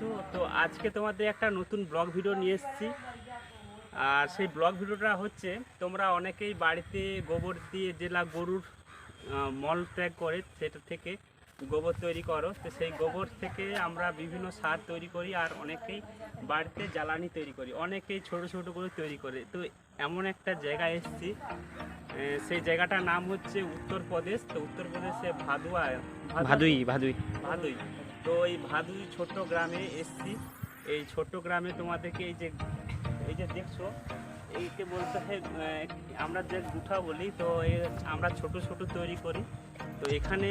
আছো? তো আজকে তোমাদের একটা নতুন ব্লগ ভিডিও নিয়ে এসেছি। আর সেই ব্লগ ভিডিওটা হচ্ছে, তোমরা অনেকেই বাড়িতে গোবর দিয়ে যেটা গরুর মল ত্যাগ করে সেটা থেকে গোবর তৈরি করো। তো সেই গোবর থেকে আমরা বিভিন্ন সার তৈরি করি, আর অনেকেই বাড়িতে জ্বালানি তৈরি করি, অনেকেই ছোট ছোট করে তৈরি করে। তো এমন একটা জায়গায় এসেছি, সেই জায়গাটার নাম হচ্ছে উত্তরপ্রদেশ। তো উত্তরপ্রদেশে ভাদুই। তো এই ভাদুই ছোট্ট গ্রামে এসছি। এই ছোট্ট গ্রামে তোমাদেরকে এই যে দেখছো, এইকে বলতে হয় আমরা যে গুঠা বলি। তো আমরা ছোট ছোট তৈরি করি। তো এখানে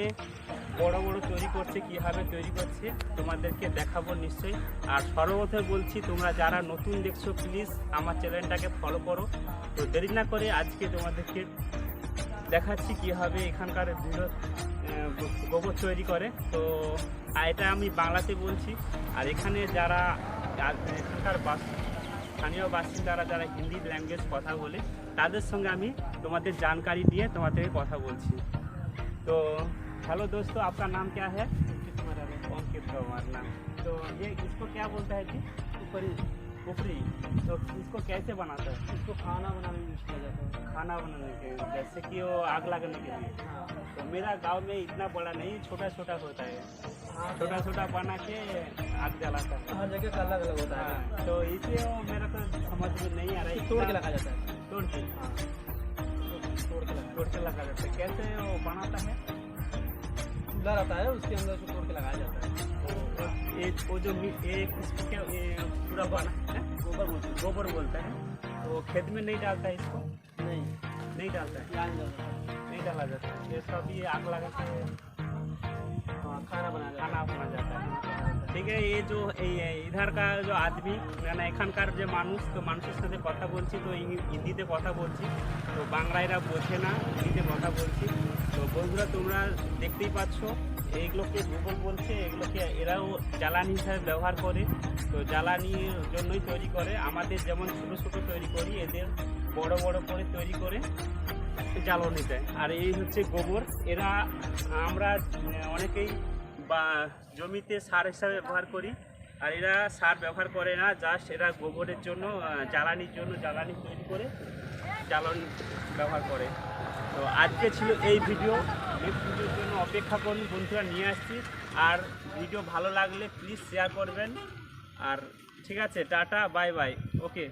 বড় বড় তৈরি করছে, কীভাবে তৈরি করছে তোমাদেরকে দেখাবো নিশ্চয়ই। আর সর্বপ্রথমে বলছি, তোমরা যারা নতুন দেখছো প্লিজ আমার চ্যানেলটাকে ফলো করো। তো দেরি না করে আজকে তোমাদেরকে দেখাচ্ছি কীভাবে এখানকার গোবর তৈরি করে। তো এটা আমি বাংলাতে বলছি। আর এখানে যারা এখানকার স্থানীয় বাসিন্দারা যারা হিন্দি ল্যাঙ্গুয়েজ কথা বলে, তাদের সঙ্গে আমি তোমাদের जानकारी দিয়ে তোমাদেরকে কথা বলছি। तो हेलो दोस्तों, आपका नाम क्या है? अंकित कुमार नाम। तो ये इसको क्या बोलता है जी? ऊपरी। तो इसको कैसे बनाता है? इसको खाना बनाने में यूज किया जाता है। खाना बनाने के, जैसे कि वो आग लगाने के लिए। हाँ। तो मेरा गांव में इतना बड़ा नहीं, छोटा छोटा होता है। छोटा छोटा बना के आग जलाता है। हर जगह का अलग अलग होता है। हाँ, तो इसलिए वो मेरा तो समझ में नहीं आ रहा है। तोड़ के लगाया जाता है। तोड़ के, हाँ, तोड़ के लगा जाता है। कैसे वो बनाता है? चूल्हा रहता है, उसके अंदर उसको तोड़ के लगाया जाता है। तो वो जो इसको क्या पूरा बना है, गोबर बोलता है। तो खेत में नहीं डालता है इसको? नहीं डालता है, यहाँ नहीं डालता है। नहीं डाला जाता है। ये सब ये आग लगा के हाँ, खाना खाना बना जाता है। ঠিক আছে। এই যে ইধারকার যে আদমি, মানে এখানকার যে মানুষ, তো মানুষের সাথে কথা বলছি, তো হিন্দিতে কথা বলছি। তো বাংলা এরা বোঝে না, হিন্দিতে কথা বলছি। তো বন্ধুরা, তোমরা দেখতেই পাচ্ছ এইগুলোকে গোবর বলছে। এগুলোকে এরাও জ্বালানি হিসাবে ব্যবহার করে। তো জ্বালানির জন্যই তৈরি করে। আমাদের যেমন ছোটো ছোটো তৈরি করি, এদের বড় বড় করে তৈরি করে জ্বালানি দেয়। আর এই হচ্ছে গোবর। এরা আমরা অনেকেই বা জমিতে সার হিসাবে ব্যবহার করি। আর এরা সার ব্যবহার করে না, জাস্ট এরা গোবরের জন্য জ্বালানি তৈরি করে জ্বালানি ব্যবহার করে। তো আজকে ছিল এই ভিডিও। নেক্সট ভিডিওর জন্য অপেক্ষা করুন বন্ধুরা, নিয়ে আসছি। আর ভিডিও ভালো লাগলে প্লিজ শেয়ার করবেন। আর ঠিক আছে, টাটা, বাই বাই, ওকে।